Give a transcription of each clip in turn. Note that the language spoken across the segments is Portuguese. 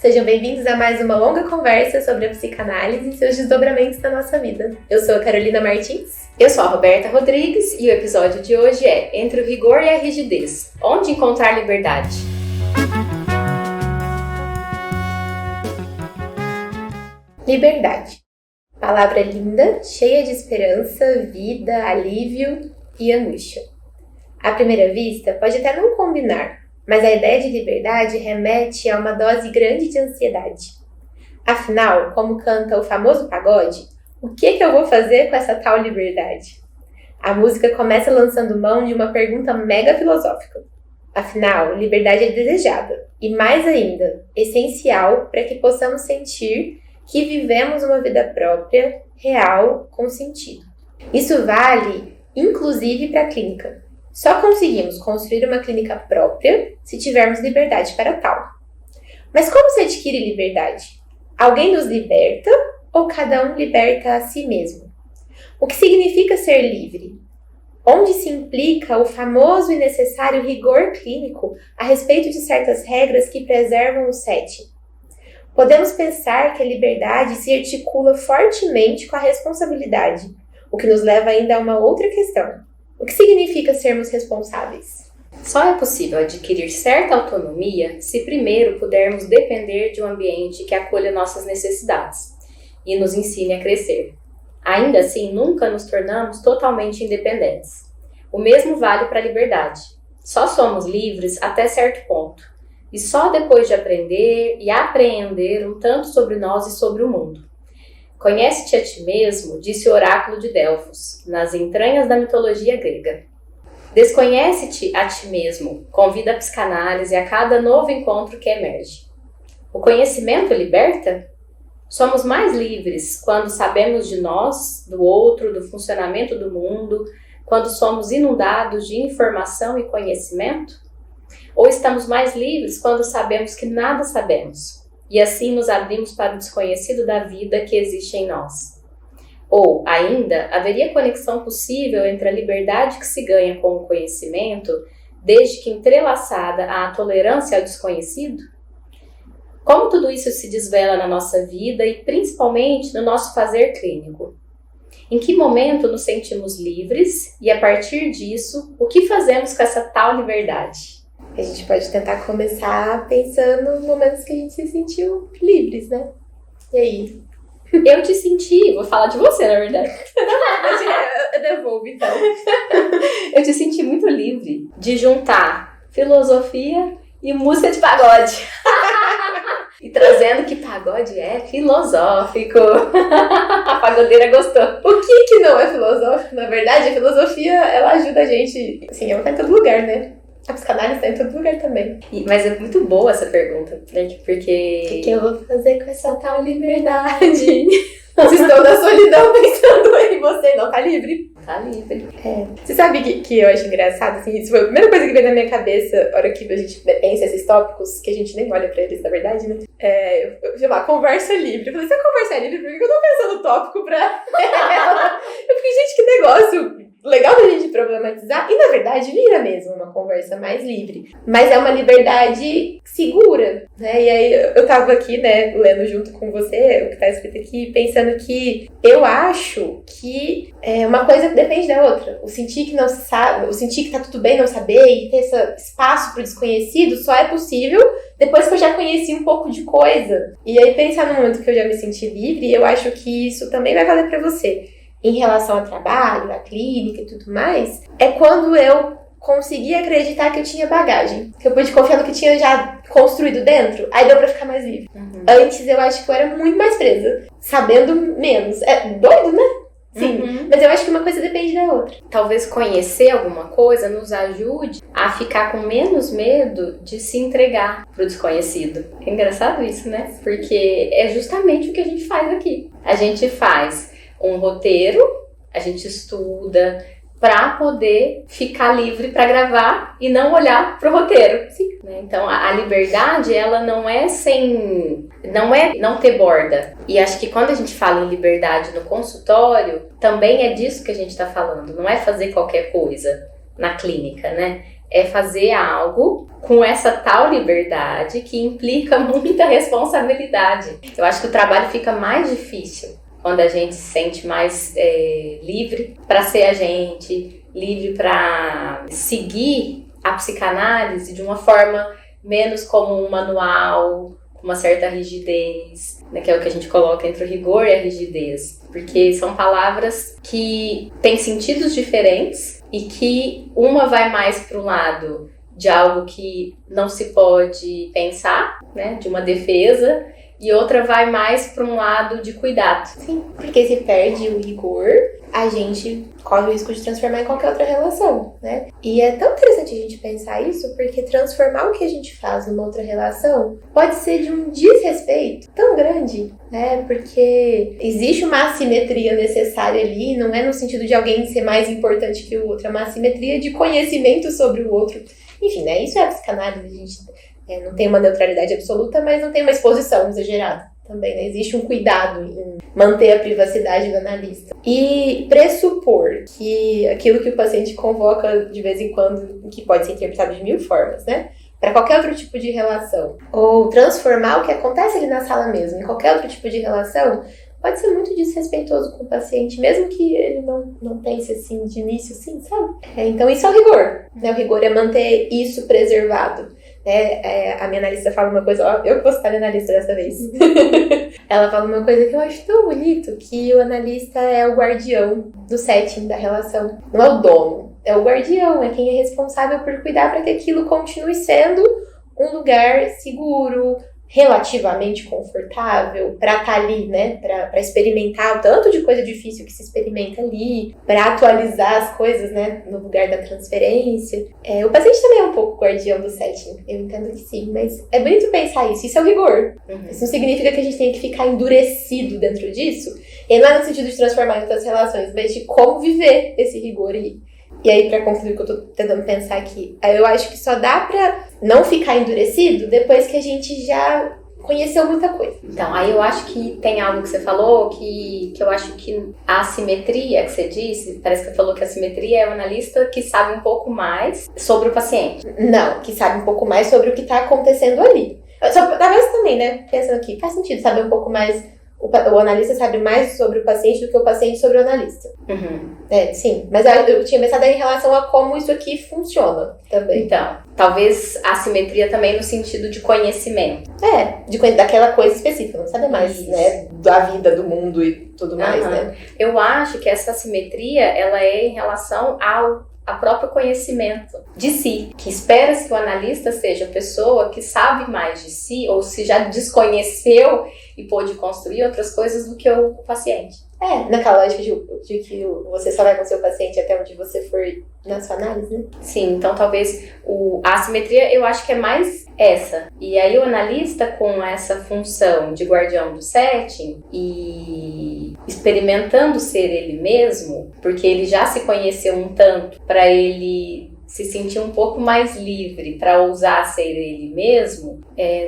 Sejam bem-vindos a mais uma longa conversa sobre a psicanálise e seus desdobramentos na nossa vida. Eu sou a Carolina Martins. Eu sou a Roberta Rodrigues e o episódio de hoje é Entre o Rigor e a Rigidez. Onde encontrar liberdade? Liberdade. Palavra linda, cheia de esperança, vida, alívio e angústia. À primeira vista, pode até não combinar, mas a ideia de liberdade remete a uma dose grande de ansiedade. Afinal, como canta o famoso pagode, o que eu vou fazer com essa tal liberdade? A música começa lançando mão de uma pergunta mega filosófica. Afinal, liberdade é desejada e, mais ainda, essencial para que possamos sentir que vivemos uma vida própria, real, com sentido. Isso vale, inclusive, para a clínica. Só conseguimos construir uma clínica própria se tivermos liberdade para tal. Mas como se adquire liberdade? Alguém nos liberta ou cada um liberta a si mesmo? O que significa ser livre? Onde se implica o famoso e necessário rigor clínico a respeito de certas regras que preservam o setting? Podemos pensar que a liberdade se articula fortemente com a responsabilidade, o que nos leva ainda a uma outra questão. O que significa sermos responsáveis? Só é possível adquirir certa autonomia se primeiro pudermos depender de um ambiente que acolha nossas necessidades e nos ensine a crescer. Ainda assim, nunca nos tornamos totalmente independentes. O mesmo vale para a liberdade. Só somos livres até certo ponto. E só depois de aprender e apreender um tanto sobre nós e sobre o mundo. Conhece-te a ti mesmo, disse o oráculo de Delfos, nas entranhas da mitologia grega. Desconhece-te a ti mesmo, convida a psicanálise a cada novo encontro que emerge. O conhecimento liberta? Somos mais livres quando sabemos de nós, do outro, do funcionamento do mundo, quando somos inundados de informação e conhecimento? Ou estamos mais livres quando sabemos que nada sabemos? E assim nos abrimos para o desconhecido da vida que existe em nós. Ou, ainda, haveria conexão possível entre a liberdade que se ganha com o conhecimento, desde que entrelaçada à tolerância ao desconhecido? Como tudo isso se desvela na nossa vida e principalmente no nosso fazer clínico? Em que momento nos sentimos livres e, a partir disso, o que fazemos com essa tal liberdade? A gente pode tentar começar pensando nos momentos que a gente se sentiu livres, né? E aí? Eu te senti, vou falar de você, na verdade. Eu devolvo, então. Eu te senti muito livre de juntar filosofia e música de pagode. E trazendo que pagode é filosófico. A pagodeira gostou. O que não é filosófico? Na verdade, a filosofia, ela ajuda a gente. Assim, ela tá em todo lugar, né? A psicanálise está em todo lugar também. Mas é muito boa essa pergunta, né? Porque... O que eu vou fazer com essa tal liberdade? Vocês estão na solidão pensando em você, não tá livre? Tá livre. É. Você sabe que eu acho engraçado, assim, isso foi a primeira coisa que veio na minha cabeça na hora que a gente pensa esses tópicos, que a gente nem olha pra eles, na verdade, né? Sei lá, conversa livre. Eu falei, se eu conversar livre, por que eu tô pensando no tópico pra ela? Eu fiquei, gente, que negócio legal da gente problematizar, e na verdade vira mesmo uma conversa mais livre. Mas é uma liberdade segura, né? E aí eu tava aqui, né, lendo junto com você, o que tá escrito aqui, pensando que eu acho que uma coisa depende da outra. O sentir que não se sabe, o sentir que tá tudo bem não saber e ter esse espaço pro desconhecido só é possível depois que eu já conheci um pouco de coisa. E aí pensar no momento que eu já me senti livre, eu acho que isso também vai valer pra você. Em relação ao trabalho, à clínica e tudo mais, é quando eu consegui acreditar que eu tinha bagagem, que eu pude confiar no que tinha já construído dentro, aí deu pra ficar mais livre. Antes eu acho que eu era muito mais presa, sabendo menos. É doido, né? Sim, mas eu acho que uma coisa depende da outra. Talvez conhecer alguma coisa nos ajude a ficar com menos medo de se entregar pro desconhecido. É engraçado isso, né? Porque é justamente o que a gente faz aqui. A gente faz um roteiro, a gente estuda para poder ficar livre para gravar e não olhar pro roteiro. Sim. Então a liberdade, ela não é não ter borda. E acho que quando a gente fala em liberdade no consultório, também é disso que a gente está falando. Não é fazer qualquer coisa na clínica, né? é fazer algo com essa tal liberdade que implica muita responsabilidade. Eu acho que o trabalho fica mais difícil quando a gente se sente mais livre para ser a gente, livre para seguir a psicanálise de uma forma menos como um manual, com uma certa rigidez, né, que é o que a gente coloca entre o rigor e a rigidez. Porque são palavras que têm sentidos diferentes e que uma vai mais para o lado de algo que não se pode pensar, né, de uma defesa, e outra vai mais para um lado de cuidado. Sim, porque se perde o rigor, a gente corre o risco de transformar em qualquer outra relação, né? E é tão interessante a gente pensar isso, porque transformar o que a gente faz numa outra relação pode ser de um desrespeito tão grande, né? Porque existe uma assimetria necessária ali, não é no sentido de alguém ser mais importante que o outro, é uma assimetria de conhecimento sobre o outro. Enfim, né? Isso é a psicanálise, a gente não tem uma neutralidade absoluta, mas não tem uma exposição exagerada também, né? Existe um cuidado em manter a privacidade do analista. E pressupor que aquilo que o paciente convoca de vez em quando, que pode ser interpretado de mil formas, né? Para qualquer outro tipo de relação, ou transformar o que acontece ali na sala mesmo em qualquer outro tipo de relação, pode ser muito desrespeitoso com o paciente, mesmo que ele não pense assim de início, assim, sabe? Então isso é o rigor, né? O rigor é manter isso preservado. A minha analista fala uma coisa, ó, eu que vou citar a minha analista dessa vez. Ela fala uma coisa que eu acho tão bonito, que o analista é o guardião do setting da relação. Não é o dono, é o guardião, é quem é responsável por cuidar para que aquilo continue sendo um lugar seguro, relativamente confortável, para estar ali, né, para experimentar o tanto de coisa difícil que se experimenta ali, para atualizar as coisas, né, no lugar da transferência. O paciente também é um pouco guardião do setting, eu entendo que sim, mas é bonito pensar isso é o rigor. Isso não significa que a gente tenha que ficar endurecido dentro disso, e não é no sentido de transformar em outras relações, mas de como viver esse rigor E aí, pra concluir o que eu tô tentando pensar aqui, eu acho que só dá pra não ficar endurecido depois que a gente já conheceu muita coisa. Então, aí eu acho que tem algo que você falou que eu acho que a assimetria que você disse, parece que você falou que a assimetria é o analista que sabe um pouco mais sobre o paciente. Não, que sabe um pouco mais sobre o que tá acontecendo ali. Talvez também, né, pensando aqui, faz sentido saber um pouco mais. O analista sabe mais sobre o paciente do que o paciente sobre o analista. Sim, mas eu tinha pensado em relação a como isso aqui funciona também. Então, talvez a assimetria também no sentido de conhecimento. Daquela coisa específica, não sabe mais, isso, né, da vida, do mundo e tudo mais, né? Eu acho que essa assimetria, ela é em relação ao próprio conhecimento de si, que espera-se que o analista seja a pessoa que sabe mais de si, ou se já desconheceu e pôde construir outras coisas do que o paciente. Naquela lógica de que você só vai com o seu paciente até onde você for na sua análise, né? Sim, então talvez a assimetria eu acho que é mais essa. E aí o analista com essa função de guardião do setting e experimentando ser ele mesmo, porque ele já se conheceu um tanto para ele se sentir um pouco mais livre para ousar ser ele mesmo,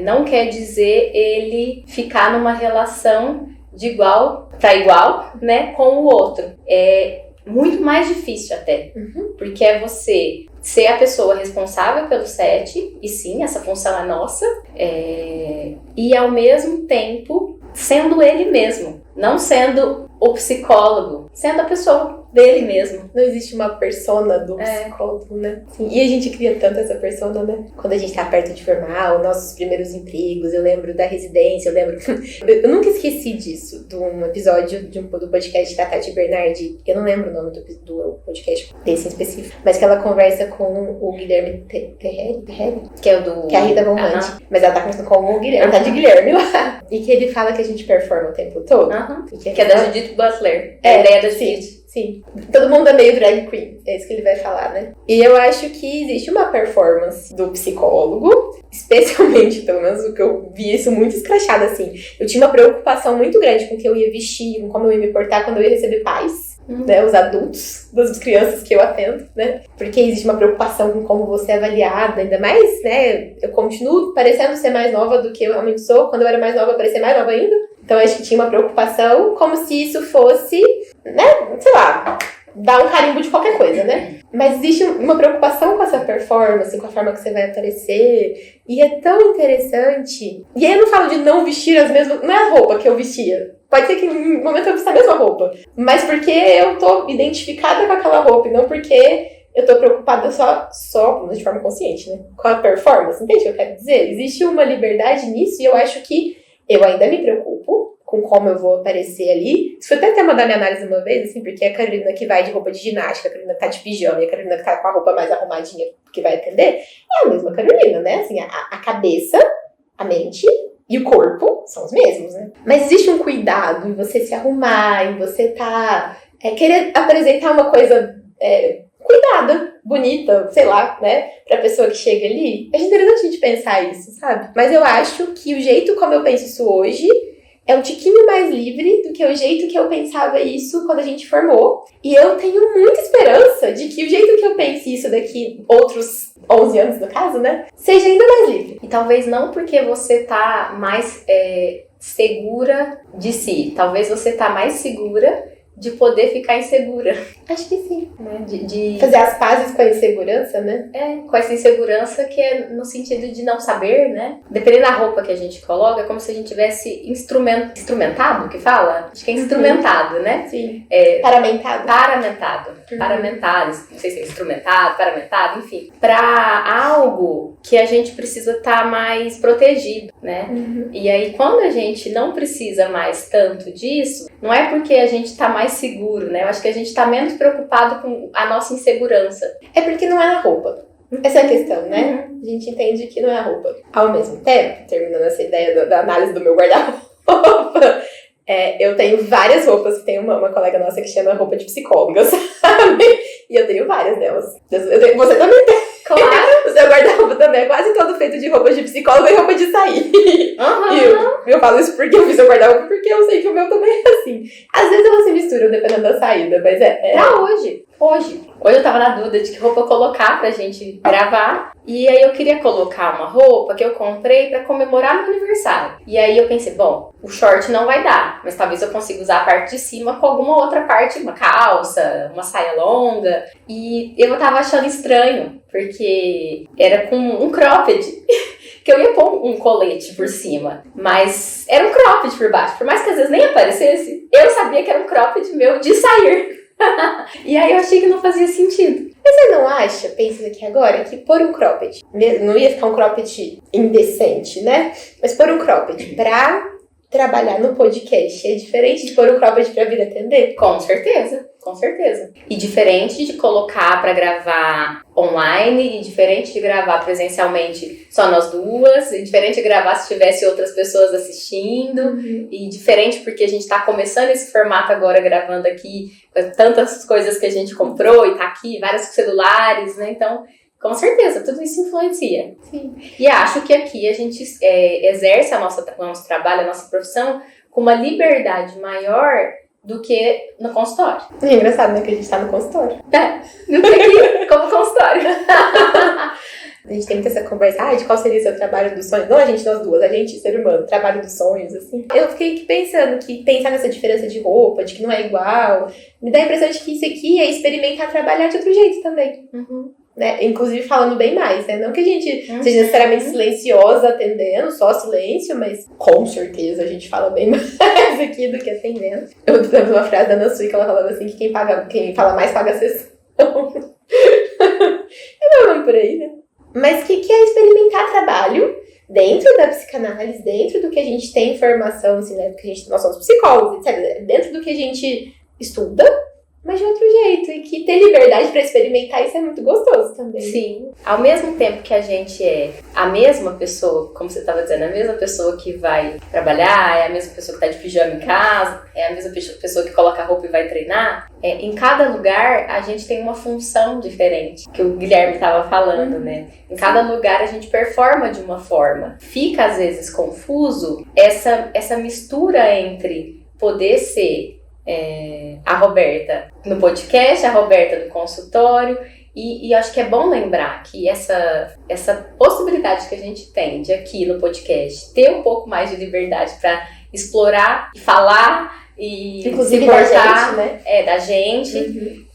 não quer dizer ele ficar numa relação de igual para igual, né, com o outro. É muito mais difícil até, porque é você ser a pessoa responsável pelo set, e sim, essa função é nossa, e ao mesmo tempo sendo ele mesmo, não sendo o psicólogo, sendo a pessoa dele mesmo. Não existe uma persona do psicólogo, né? Sim. E a gente cria tanto essa persona, né? Quando a gente tá perto de formar os nossos primeiros empregos, eu lembro da residência, eu nunca esqueci disso, de um episódio do podcast da Tati Bernardi, eu não lembro o nome do podcast desse em específico, mas que ela conversa com o Guilherme Terrelli, que é o do... que é a Rita Von Hunt, mas ela tá conversando com o Guilherme, tá de Guilherme lá. E que ele fala que a gente performa o tempo todo. Que é da Judith Butler. A ideia da Judith. Sim, todo mundo é meio drag queen, é isso que ele vai falar, né? E eu acho que existe uma performance do psicólogo, especialmente, pelo menos o que eu vi isso muito escrachado, assim. Eu tinha uma preocupação muito grande com o que eu ia vestir, com como eu ia me portar quando eu ia receber pais, né? Os adultos, das crianças que eu atendo, né? Porque existe uma preocupação com como você é avaliada, ainda mais, né? Eu continuo parecendo ser mais nova do que eu realmente sou. Quando eu era mais nova, eu parecia mais nova ainda. Então, acho que tinha uma preocupação como se isso fosse, né, sei lá, dá um carimbo de qualquer coisa, né? Mas existe uma preocupação com essa performance, com a forma que você vai aparecer. E é tão interessante. E aí eu não falo de não vestir as mesmas... Não é a roupa que eu vestia. Pode ser que em um momento eu vista a mesma roupa. Mas porque eu tô identificada com aquela roupa. E não porque eu tô preocupada só de forma consciente, né? Com a performance. Entende o que eu quero dizer? Existe uma liberdade nisso. E eu acho que eu ainda me preocupo com como eu vou aparecer ali. Isso foi até tema da minha análise uma vez, assim, porque a Carolina que vai de roupa de ginástica, a Carolina que tá de pijama e a Carolina que tá com a roupa mais arrumadinha que vai atender, é a mesma Carolina, né? Assim, a cabeça, a mente e o corpo são os mesmos, né? Mas existe um cuidado em você se arrumar, em você querer apresentar uma coisa cuidada, bonita, sei lá, né? Pra pessoa que chega ali. É interessante a gente pensar isso, sabe? Mas eu acho que o jeito como eu penso isso hoje é um tiquinho mais livre do que o jeito que eu pensava isso quando a gente formou. E eu tenho muita esperança de que o jeito que eu pense isso daqui, outros 11 anos no caso, né, seja ainda mais livre. E talvez não porque você tá mais segura de si. Talvez você tá mais segura de poder ficar insegura. Acho que sim. Né? De fazer as pazes com a insegurança, né? Com essa insegurança que é no sentido de não saber, né? Dependendo da roupa que a gente coloca, é como se a gente tivesse instrumentado, que fala? Acho que é instrumentado, né? Sim. Paramentado. Paramentado, não sei se é instrumentado, paramentado, enfim. Pra algo que a gente precisa estar mais protegido, né? E aí, quando a gente não precisa mais tanto disso, não é porque a gente tá mais seguro, né? Eu acho que a gente tá menos preocupado com a nossa insegurança. É porque não é na roupa. Essa é a questão, né? A gente entende que não é a roupa. Ao mesmo tempo, terminando essa ideia da análise do meu guarda-roupa, eu tenho várias roupas. Tem uma colega nossa que chama roupa de psicóloga, sabe? E eu tenho várias delas. Você também tem. Claro. O seu guarda-roupa também é quase todo feito de roupas de psicóloga e roupa de sair. E eu falo isso porque eu fiz o guarda-roupa, porque eu sei que o meu também é assim. Às vezes elas se misturam dependendo da saída, mas Pra hoje eu tava na dúvida de que roupa colocar pra gente gravar. E aí eu queria colocar uma roupa que eu comprei pra comemorar meu aniversário. E aí eu pensei, bom, o short não vai dar, mas talvez eu consiga usar a parte de cima com alguma outra parte, uma calça, uma saia longa. E eu tava achando estranho, porque era com um cropped. Que eu ia pôr um colete por cima, mas era um cropped por baixo. Por mais que às vezes nem aparecesse, eu sabia que era um cropped meu de sair. E aí eu achei que não fazia sentido. Mas você não acha, pensa aqui agora, que pôr um cropped, não ia ficar um cropped indecente, né? Mas pôr um cropped pra trabalhar no podcast é diferente de pôr um cropped pra vir atender? Com certeza. E diferente de colocar pra gravar online, e diferente de gravar presencialmente só nós duas, e diferente de gravar se tivesse outras pessoas assistindo, e diferente porque a gente tá começando esse formato agora gravando aqui, tantas coisas que a gente comprou e tá aqui, vários celulares, né? Então, com certeza, tudo isso influencia. Sim. E acho que aqui a gente exerce o nosso trabalho, a nossa profissão com uma liberdade maior do que no consultório. É engraçado, né? Que a gente tá no consultório. Do que aqui como consultório. A gente tem muita essa conversa, de qual seria o seu trabalho dos sonhos? Não a gente, nós duas, a gente, ser humano, trabalho dos sonhos, assim. Eu fiquei pensando que pensar nessa diferença de roupa, de que não é igual, me dá a impressão de que isso aqui é experimentar trabalhar de outro jeito também. Né? Inclusive falando bem mais, né? Não que a gente seja necessariamente silenciosa atendendo, só silêncio, mas com certeza a gente fala bem mais aqui do que atendendo. Eu lembro uma frase da Ana Sui que ela falava assim, que quem fala mais paga a sessão. É não por aí, né? Mas que é experimentar trabalho dentro da psicanálise, dentro do que a gente tem informação, assim, né? Porque nós somos psicólogos, etc. Dentro do que a gente estuda, mas de outro jeito. E que ter liberdade pra experimentar isso é muito gostoso também. Sim. Ao mesmo tempo que a gente é a mesma pessoa, como você estava dizendo, a mesma pessoa que vai trabalhar, é a mesma pessoa que tá de pijama em casa, é a mesma pessoa que coloca a roupa e vai treinar, em cada lugar a gente tem uma função diferente, que o Guilherme estava falando, né? Em cada lugar a gente performa de uma forma. Fica às vezes confuso essa mistura entre poder ser a Roberta no podcast, a Roberta no consultório, e acho que é bom lembrar que essa possibilidade que a gente tem de aqui no podcast ter um pouco mais de liberdade para explorar e falar e inclusive se importar, da gente, né? Da gente,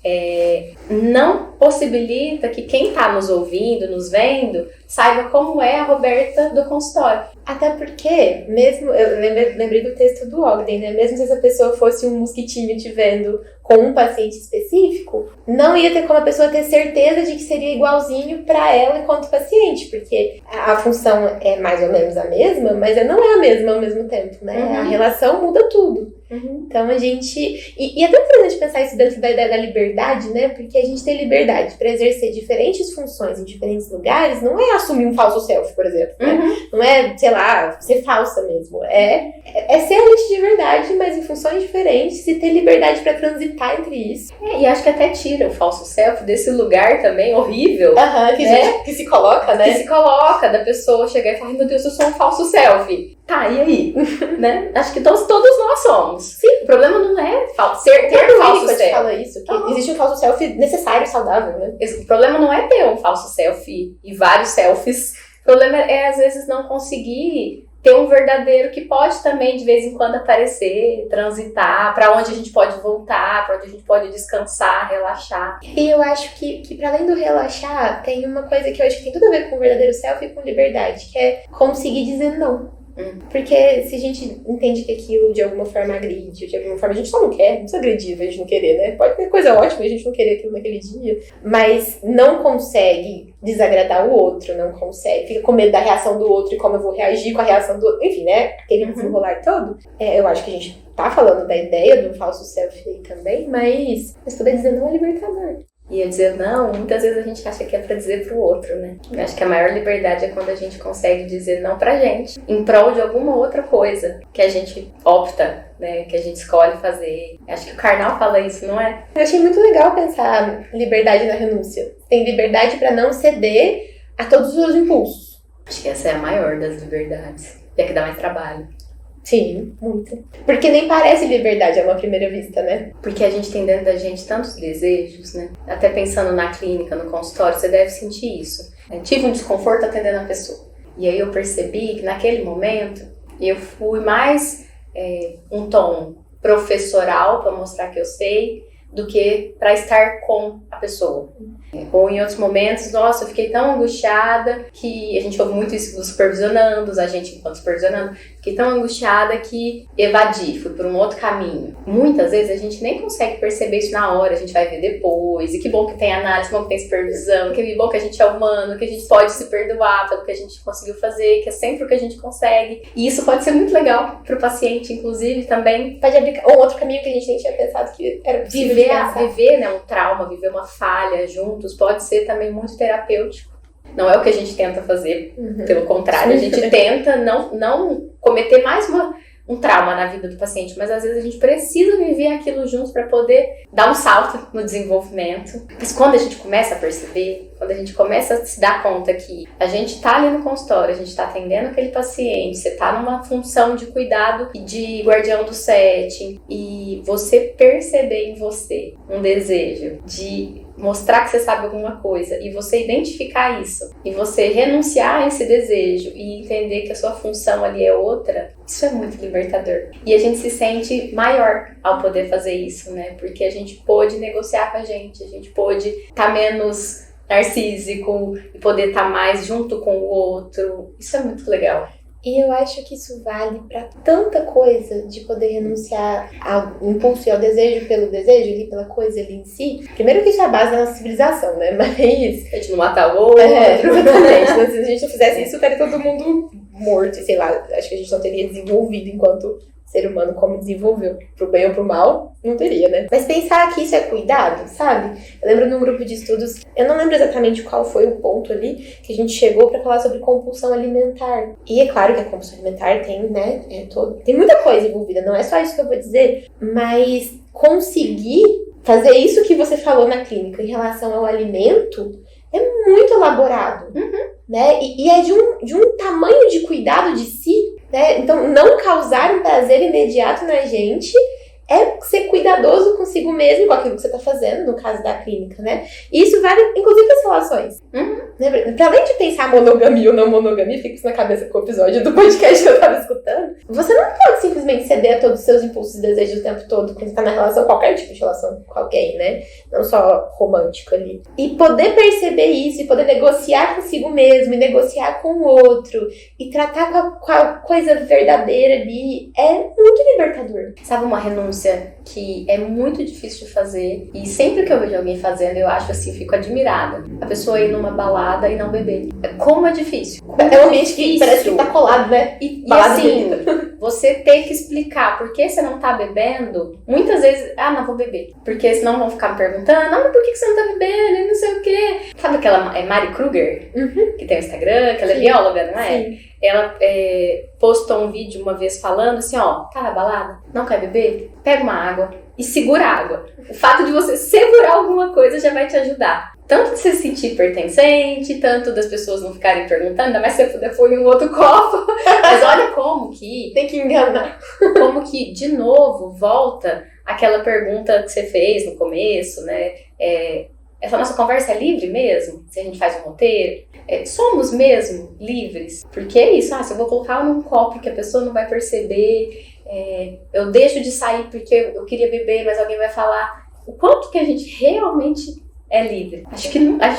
não possibilita que quem tá nos ouvindo, nos vendo, saiba como é a Roberta do consultório. Até porque, mesmo, eu lembrei do texto do Ogden, né? Mesmo se essa pessoa fosse um mosquitinho te vendo com um paciente específico, não ia ter como a pessoa ter certeza de que seria igualzinho para ela enquanto paciente, porque a função é mais ou menos a mesma, mas não é a mesma ao mesmo tempo, né? A relação muda tudo. Então a gente... E é tão interessante pensar isso dentro da ideia da liberdade, né? Porque a gente tem liberdade para exercer diferentes funções em diferentes lugares, não é assumir um falso self, por exemplo, né? Não é, sei lá, ser falsa mesmo. É ser a gente de verdade, mas em funções diferentes, e ter liberdade para transitar entre isso. E acho que até tira o falso self desse lugar também horrível. Que se coloca, né? Que se coloca, da pessoa chegar e falar, ai meu Deus, eu sou um falso self. Tá, e aí? Né? Acho que todos nós somos. Sim. O problema não é ter falso self. Fala isso, que existe um falso self necessário, saudável, né? O problema não é ter um falso self e vários selfies. O problema é, às vezes, não conseguir ter um verdadeiro que pode também, de vez em quando, aparecer, transitar, pra onde a gente pode voltar, pra onde a gente pode descansar, relaxar. E eu acho que para além do relaxar, tem uma coisa que eu acho que tem tudo a ver com o verdadeiro self e com liberdade, que é conseguir dizer não. Porque se a gente entende que aquilo de alguma forma agride, de alguma forma a gente só não quer, não precisa agredir, a gente não querer, né? Pode ter coisa ótima, a gente não querer aquilo naquele dia, mas não consegue desagradar o outro, não consegue, fica com medo da reação do outro e como eu vou reagir com a reação do outro, enfim, né? Aquele desenrolar todo. Eu acho que a gente tá falando da ideia do falso self aí também, mas poder dizer não é libertador. E eu dizer não, muitas vezes a gente acha que é pra dizer pro outro, né? Eu acho que a maior liberdade é quando a gente consegue dizer não pra gente, em prol de alguma outra coisa que a gente opta, né? Que a gente escolhe fazer. Acho que o Karnal fala isso, não é? Eu achei muito legal pensar liberdade na renúncia. Tem liberdade pra não ceder a todos os seus impulsos. Acho que essa é a maior das liberdades. E é que dá mais trabalho. Sim, muito. Porque nem parece liberdade a uma primeira vista, né? Porque a gente tem dentro da gente tantos desejos, né? Até pensando na clínica, no consultório, você deve sentir isso. Eu tive um desconforto atendendo a pessoa. E aí eu percebi que naquele momento eu fui mais um tom professoral para mostrar que eu sei do que para estar com a pessoa. Ou em outros momentos, nossa, eu fiquei tão angustiada que a gente ouve muito isso dos supervisionandos, a gente enquanto supervisionando, fiquei tão angustiada que evadi, fui por um outro caminho. Muitas vezes a gente nem consegue perceber isso na hora, a gente vai ver depois, e que bom que tem análise, que bom que tem supervisão, que bom que a gente é humano, que a gente pode se perdoar pelo que a gente conseguiu fazer, que é sempre o que a gente consegue. E isso pode ser muito legal pro paciente, inclusive, também. Pode abrir um outro caminho que a gente nem tinha pensado que era possível viver, né, um trauma, viver uma falha juntos, pode ser também muito terapêutico. Não é o que a gente tenta fazer, pelo contrário, a gente tenta não cometer mais um trauma na vida do paciente, mas às vezes a gente precisa viver aquilo juntos para poder dar um salto no desenvolvimento. Mas quando a gente começa a perceber, quando a gente começa a se dar conta que a gente tá ali no consultório, a gente tá atendendo aquele paciente, você tá numa função de cuidado e de guardião do setting, e você perceber em você um desejo de mostrar que você sabe alguma coisa e você identificar isso e você renunciar a esse desejo e entender que a sua função ali é outra, isso é muito libertador. E a gente se sente maior ao poder fazer isso, né? Porque a gente pôde negociar com a gente pôde estar menos narcísico e poder estar mais junto com o outro. Isso é muito legal. E eu acho que isso vale pra tanta coisa, de poder renunciar ao impulso e ao desejo pelo desejo, ali, pela coisa ali em si. Primeiro que isso é a base da nossa civilização, né? Mas a gente não matar o outro. Exatamente. Se a gente não fizesse isso, estaria todo mundo morto. E sei lá, acho que a gente não teria desenvolvido enquanto ser humano como desenvolveu. Pro bem ou pro mal, não teria, né? Mas pensar que isso é cuidado, sabe? Eu lembro num grupo de estudos, eu não lembro exatamente qual foi o ponto ali, que a gente chegou pra falar sobre compulsão alimentar. E é claro que a compulsão alimentar tem, né, tem muita coisa envolvida, não é só isso que eu vou dizer, mas conseguir fazer isso que você falou na clínica em relação ao alimento é muito elaborado, né? E é de um tamanho de cuidado de si, né? Então, não causar um prazer imediato na gente é ser cuidadoso consigo mesmo com aquilo que você está fazendo, no caso da clínica, né? E isso vale, inclusive, para as relações. Né? Para além de pensar monogamia ou não monogamia, fica isso na cabeça com o episódio do podcast que eu estava escutando, você não pode simplesmente simplesmente ceder a todos os seus impulsos e desejos o tempo todo quando você tá na relação, qualquer tipo de relação com alguém, né? Não só romântico ali. E poder perceber isso, e poder negociar consigo mesmo, e negociar com o outro, e tratar com a coisa verdadeira ali, é muito libertador. Sabe uma renúncia que é muito difícil de fazer, e sempre que eu vejo alguém fazendo, eu acho assim, fico admirada. A pessoa ir numa balada e não beber. Como é difícil. É um ambiente que parece que tá colado, né? E assim, você tem que explicar por que você não tá bebendo. Muitas vezes, não vou beber. Porque senão vão ficar me perguntando, mas por que você não tá bebendo? E não sei o quê. Sabe aquela Mari Kruger, que tem o Instagram, que ela é bióloga, não é? Sim. Ela postou um vídeo uma vez falando assim, ó, tá na balada, não quer beber? Pega uma água e segura a água. O fato de você segurar alguma coisa já vai te ajudar. Tanto de você se sentir pertencente, tanto das pessoas não ficarem perguntando, ainda mais se você puder pôr em um outro copo. Mas olha como que... Tem que enganar. Como que, de novo, volta aquela pergunta que você fez no começo, né? Essa nossa conversa é livre mesmo? Se a gente faz um roteiro? Somos mesmo livres? Porque é isso, se eu vou colocar num copo que a pessoa não vai perceber, eu deixo de sair porque eu queria beber, mas alguém vai falar o quanto que a gente realmente é livre. Acho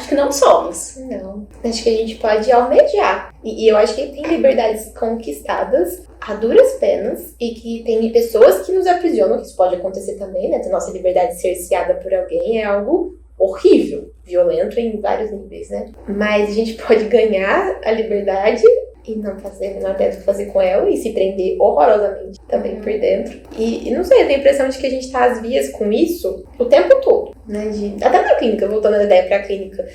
que não somos. Não. Acho que a gente pode almejar. E eu acho que tem liberdades conquistadas a duras penas e que tem pessoas que nos aprisionam, que isso pode acontecer também, né? A nossa liberdade cerceada por alguém é algo horrível, violento em vários níveis, né? Mas a gente pode ganhar a liberdade e não tento fazer com ela e se prender horrorosamente também por dentro. E não sei, eu tenho a impressão de que a gente tá às vias com isso o tempo todo, né? Até na clínica, voltando a ideia pra clínica.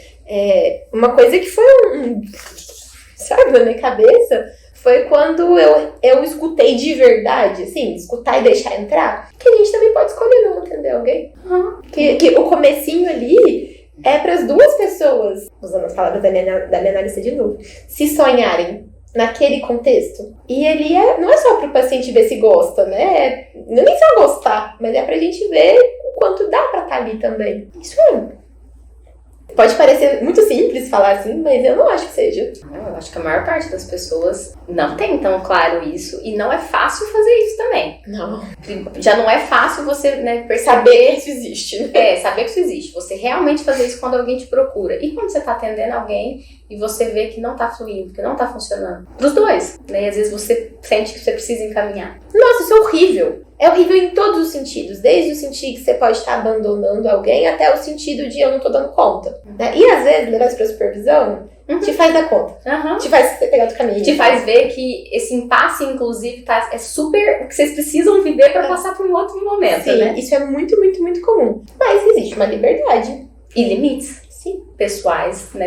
Uma coisa que foi sabe, na minha cabeça, foi quando eu escutei de verdade, assim, escutar e deixar entrar, que a gente também pode escolher não entender alguém. Que o comecinho ali é para as duas pessoas, usando as palavras da minha analista de novo, se sonharem naquele contexto. E ele não é só para o paciente ver se gosta, né? Não é nem só gostar, mas é pra gente ver o quanto dá pra estar ali também. Isso pode parecer muito simples falar assim, mas eu não acho que seja. Eu acho que a maior parte das pessoas não tem tão claro isso e não é fácil fazer isso também. Não. Já não é fácil você, né, perceber saber que isso existe, né? Saber que isso existe. Você realmente fazer isso quando alguém te procura. E quando você tá atendendo alguém e você vê que não tá fluindo, que não tá funcionando. Dos dois, né? E às vezes você sente que você precisa encaminhar. Nossa, isso é horrível. É horrível em todos os sentidos. Desde o sentido que você pode estar abandonando alguém até o sentido de eu não tô dando conta. Né? E às vezes, levar isso pra supervisão te faz dar conta. Te faz pegar outro caminho. Te faz ver que esse impasse, inclusive, é super o que vocês precisam viver pra passar por um outro momento, sim, né? Isso é muito, muito, muito comum. Mas existe uma liberdade. E limites. Sim. Pessoais, né?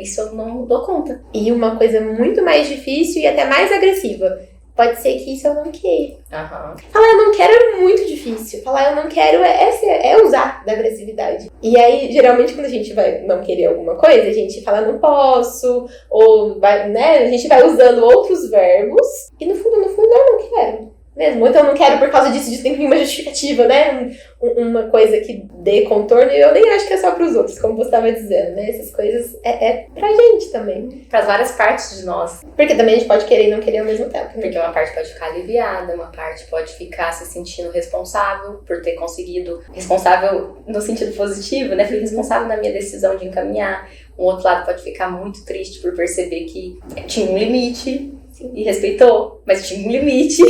Isso eu não dou conta. E uma coisa muito mais difícil e até mais agressiva. Pode ser que isso eu não queira. Falar eu não quero é muito difícil. Falar eu não quero é usar da agressividade. E aí, geralmente, quando a gente vai não querer alguma coisa, a gente fala não posso, ou vai, né? A gente vai usando outros verbos. E no fundo, eu não quero. Mesmo. Então eu não quero por causa disso tem que vir uma justificativa, né? Uma coisa que dê contorno, e eu nem acho que é só pros outros, como você estava dizendo, né? Essas coisas é pra gente também. Pras várias partes de nós. Porque também a gente pode querer e não querer ao mesmo tempo. Né? Porque uma parte pode ficar aliviada, uma parte pode ficar se sentindo responsável por ter conseguido, responsável no sentido positivo, né? Fui responsável na minha decisão de encaminhar. Um outro lado pode ficar muito triste por perceber que tinha um limite. E respeitou, mas tinha um limite.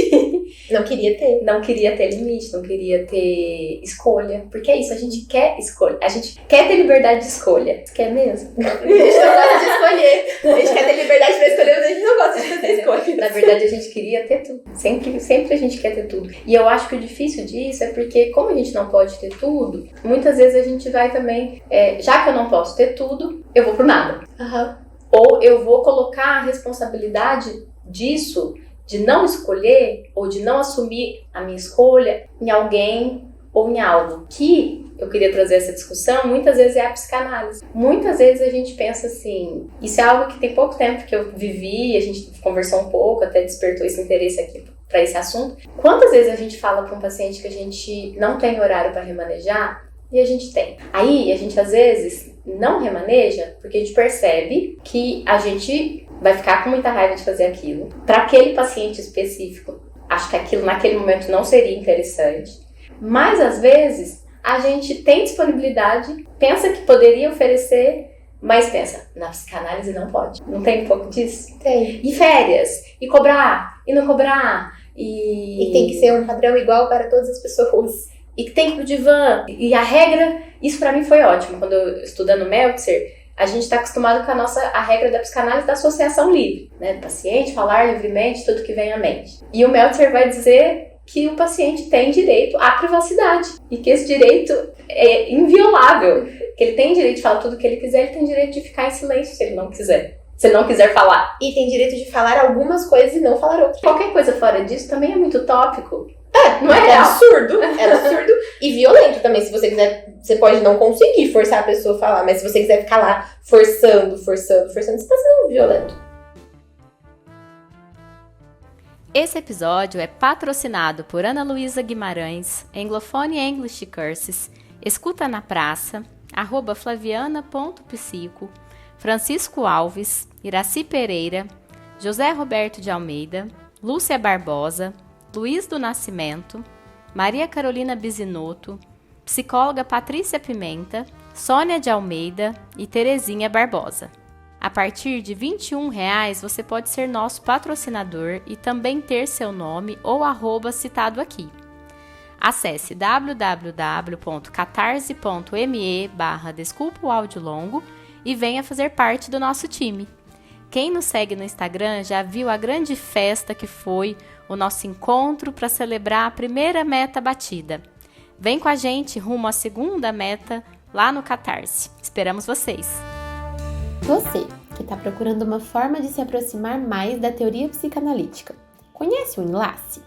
Não queria ter. Não queria ter limite, não queria ter escolha. Porque é isso, a gente quer escolha. A gente quer ter liberdade de escolha. Quer mesmo? A gente não gosta de escolher. A gente quer ter liberdade pra escolher, mas a gente não gosta de fazer escolha. Na verdade, a gente queria ter tudo. Sempre a gente quer ter tudo. E eu acho que o difícil disso é porque, como a gente não pode ter tudo, muitas vezes a gente vai também... já que eu não posso ter tudo, eu vou pro nada. Ou eu vou colocar a responsabilidade disso, de não escolher ou de não assumir a minha escolha em alguém ou em algo. Que eu queria trazer essa discussão, muitas vezes é a psicanálise. Muitas vezes a gente pensa assim, isso é algo que tem pouco tempo que eu vivi, a gente conversou um pouco, até despertou esse interesse aqui para esse assunto. Quantas vezes a gente fala para um paciente que a gente não tem horário para remanejar e a gente tem? Aí a gente às vezes não remaneja porque a gente percebe que a gente vai ficar com muita raiva de fazer aquilo. Para aquele paciente específico, acho que aquilo naquele momento não seria interessante. Mas às vezes a gente tem disponibilidade, pensa que poderia oferecer, mas pensa, na psicanálise não pode. Não tem um pouco disso? Tem. E férias, e cobrar, e não cobrar, E tem que ser um padrão igual para todas as pessoas. E que tem que ir pro divã. E a regra, isso pra mim foi ótimo. Quando eu estudando Meltzer, a gente está acostumado com a regra da psicanálise da associação livre, né? Do paciente falar livremente tudo que vem à mente. E o Meltzer vai dizer que o paciente tem direito à privacidade e que esse direito é inviolável, que ele tem direito de falar tudo o que ele quiser, ele tem direito de ficar em silêncio se ele não quiser. Se ele não quiser falar. E tem direito de falar algumas coisas e não falar outras. Qualquer coisa fora disso também é muito utópico. Não é absurdo. É absurdo e violento também. Se você quiser, você pode não conseguir forçar a pessoa a falar, mas se você quiser ficar lá forçando, você está sendo violento. Esse episódio é patrocinado por Ana Luísa Guimarães, Anglophone English Curses, Escuta na Praça, @flaviana.psico, Francisco Alves, Iraci Pereira, José Roberto de Almeida, Lúcia Barbosa, Luiz do Nascimento, Maria Carolina Bisinotto, psicóloga Patrícia Pimenta, Sônia de Almeida e Terezinha Barbosa. A partir de R$ 21,00 você pode ser nosso patrocinador e também ter seu nome ou @ citado aqui. Acesse www.catarse.me/Desculpa o Áudio Longo e venha fazer parte do nosso time. Quem nos segue no Instagram já viu a grande festa que foi o nosso encontro para celebrar a primeira meta batida. Vem com a gente rumo à segunda meta lá no Catarse. Esperamos vocês! Você, que está procurando uma forma de se aproximar mais da teoria psicanalítica, conhece o Enlace?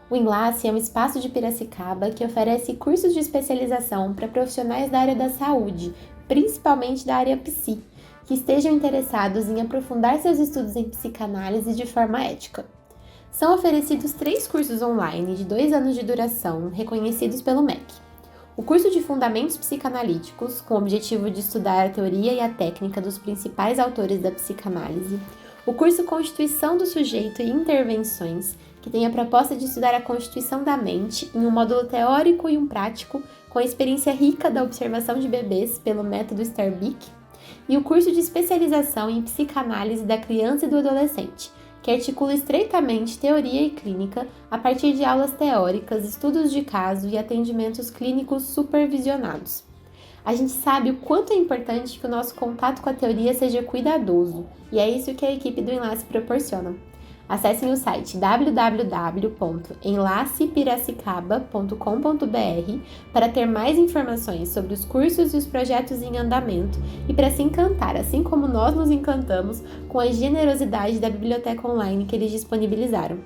O Enlace é um espaço de Piracicaba que oferece cursos de especialização para profissionais da área da saúde, principalmente da área psi, que estejam interessados em aprofundar seus estudos em psicanálise de forma ética. São oferecidos 3 cursos online de 2 anos de duração, reconhecidos pelo MEC. O curso de Fundamentos Psicanalíticos, com o objetivo de estudar a teoria e a técnica dos principais autores da psicanálise. O curso Constituição do Sujeito e Intervenções, que tem a proposta de estudar a constituição da mente em um módulo teórico e um prático, com a experiência rica da observação de bebês pelo método Starbic. E o curso de especialização em psicanálise da criança e do adolescente, que articula estreitamente teoria e clínica a partir de aulas teóricas, estudos de caso e atendimentos clínicos supervisionados. A gente sabe o quanto é importante que o nosso contato com a teoria seja cuidadoso, e é isso que a equipe do Enlace proporciona. Acessem o site www.enlacepiracicaba.com.br para ter mais informações sobre os cursos e os projetos em andamento e para se encantar, assim como nós nos encantamos, com a generosidade da biblioteca online que eles disponibilizaram.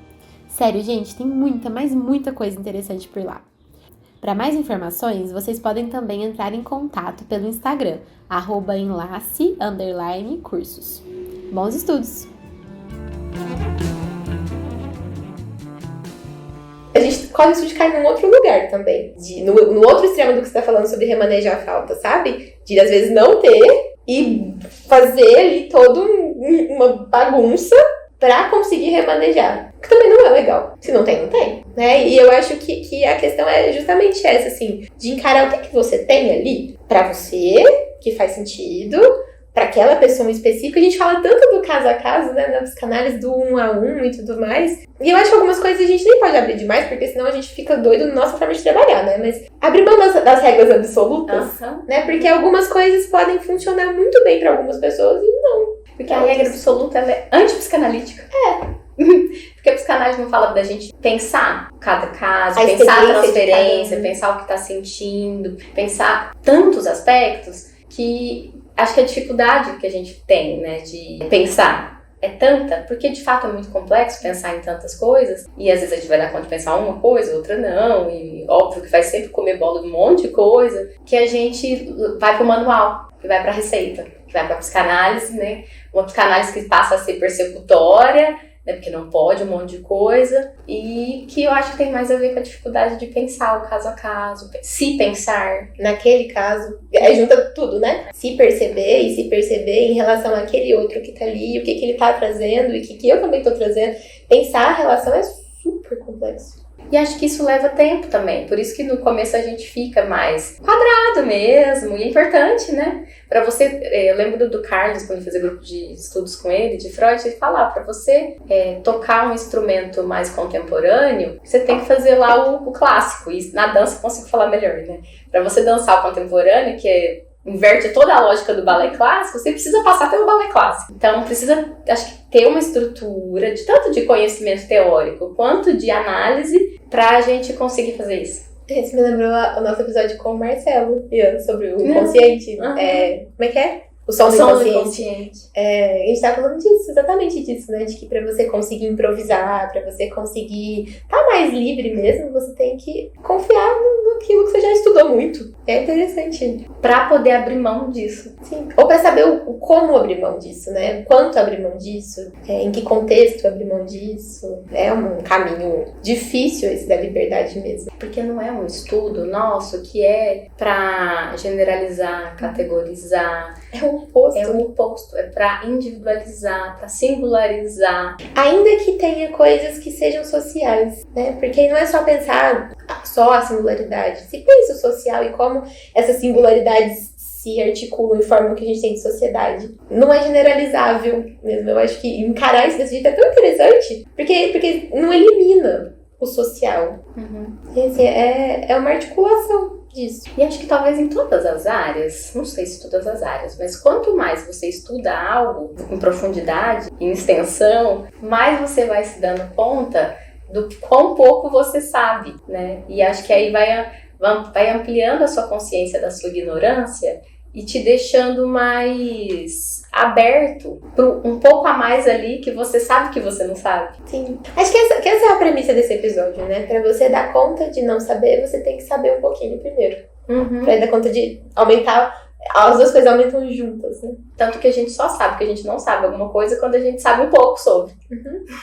Sério, gente, tem muita, mas muita coisa interessante por lá. Para mais informações, vocês podem também entrar em contato pelo Instagram, @enlace_cursos. Bons estudos! A gente corre isso de cair num outro lugar também. No outro extremo do que você tá falando sobre remanejar a falta, sabe? De às vezes não ter e fazer ali toda uma bagunça pra conseguir remanejar. Que também não é legal. Se não tem, não tem. Né? E eu acho que a questão é justamente essa, assim, de encarar o que você tem ali pra você, que faz sentido, para aquela pessoa específica. A gente fala tanto do caso a caso, né, na psicanálise do 1 a 1 e tudo mais. E eu acho que algumas coisas a gente nem pode abrir demais, porque senão a gente fica doido na nossa forma de trabalhar, né? Mas abrir mão das regras absolutas, né? Porque algumas coisas podem funcionar muito bem para algumas pessoas e não. Porque a regra absoluta ela é antipsicanalítica. Porque a psicanálise não fala da gente pensar cada caso, pensar a transferência, pensar o que tá sentindo, pensar tantos aspectos que acho que a dificuldade que a gente tem, né, de pensar é tanta, porque de fato é muito complexo pensar em tantas coisas, e às vezes a gente vai dar conta de pensar uma coisa, outra não, e óbvio que vai sempre comer bola de um monte de coisa, que a gente vai pro manual, que vai pra receita, que vai pra psicanálise, né, uma psicanálise que passa a ser persecutória, né, porque não pode um monte de coisa, e que eu acho que tem mais a ver com a dificuldade de pensar o caso a caso, se pensar. Naquele caso, junta tudo, né? Se perceber em relação àquele outro que tá ali, o que ele tá trazendo e o que eu também tô trazendo. Pensar a relação é super complexo. complexo. E acho que isso leva tempo também. Por isso que no começo a gente fica mais quadrado mesmo. E é importante, né? Pra você... Eu lembro do Carlos, quando eu fazia grupo de estudos com ele, de Freud, ele falava, pra você tocar um instrumento mais contemporâneo, você tem que fazer lá o clássico. E na dança eu consigo falar melhor, né? Pra você dançar o contemporâneo, que inverte toda a lógica do balé clássico, você precisa passar pelo balé clássico. Então precisa, acho que, ter uma estrutura de tanto de conhecimento teórico quanto de análise pra gente conseguir fazer isso. Esse me lembrou o nosso episódio com o Marcelo, sobre o inconsciente. Como é que é? O som do inconsciente. A gente tá falando disso, exatamente disso, né? De que pra você conseguir improvisar, pra você conseguir estar mais livre mesmo, você tem que confiar naquilo que você já estudou muito. É interessante. Pra poder abrir mão disso. Sim. Ou pra saber o como abrir mão disso, né? Quanto abrir mão disso, em que contexto abrir mão disso. É um caminho difícil esse da liberdade mesmo. Porque não é um estudo nosso que é pra generalizar, categorizar. É o oposto. É o oposto. É pra individualizar, pra singularizar. Ainda que tenha coisas que sejam sociais, né? Porque não é só pensar só a singularidade. Se pensa o social e como essas singularidades se articulam e formam o que a gente tem de sociedade. Não é generalizável mesmo. Eu acho que encarar isso desse jeito é tão interessante, porque não elimina o social. Assim, é uma articulação disso. E acho que talvez em todas as áreas, não sei se todas as áreas, mas quanto mais você estuda algo em profundidade, em extensão, mais você vai se dando conta do quão pouco você sabe, né? E acho que aí vai ampliando a sua consciência da sua ignorância e te deixando mais aberto para um pouco a mais ali que você sabe que você não sabe. Sim. Acho que essa é a premissa desse episódio, né? Pra você dar conta de não saber, você tem que saber um pouquinho primeiro. Pra dar conta de aumentar, as duas coisas aumentam juntas, né? Tanto que a gente só sabe que a gente não sabe alguma coisa quando a gente sabe um pouco sobre,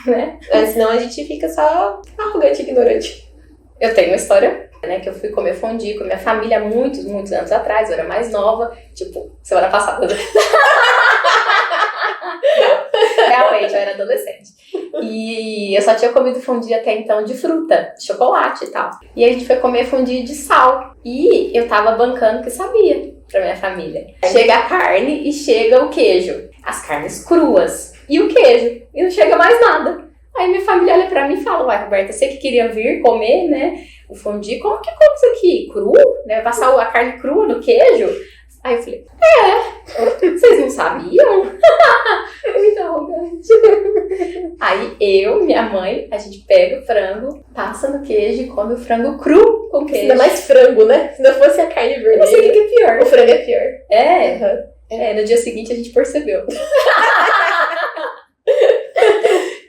né? Senão a gente fica só arrogante e ignorante. Eu tenho uma história, né, que eu fui comer fondue com a minha família muitos anos atrás, eu era mais nova, tipo, semana passada. Realmente, eu era adolescente. E eu só tinha comido fondue até então de fruta, de chocolate e tal. E a gente foi comer fondue de sal. E eu tava bancando que sabia pra minha família. Chega a carne e chega o queijo. As carnes cruas e o queijo. E não chega mais nada. Aí minha família olha pra mim e fala, uai, Roberta, você que queria vir comer, né, o fondue, como que come isso aqui? Cru? Né? Passar a carne crua no queijo? Aí eu falei, vocês não sabiam? Muito arrogante. Aí eu, minha mãe, a gente pega o frango, passa no queijo e come o frango cru com queijo. Ainda mais frango, né? Se não fosse a carne vermelha. Eu sei o que é pior. O frango é pior. No dia seguinte a gente percebeu.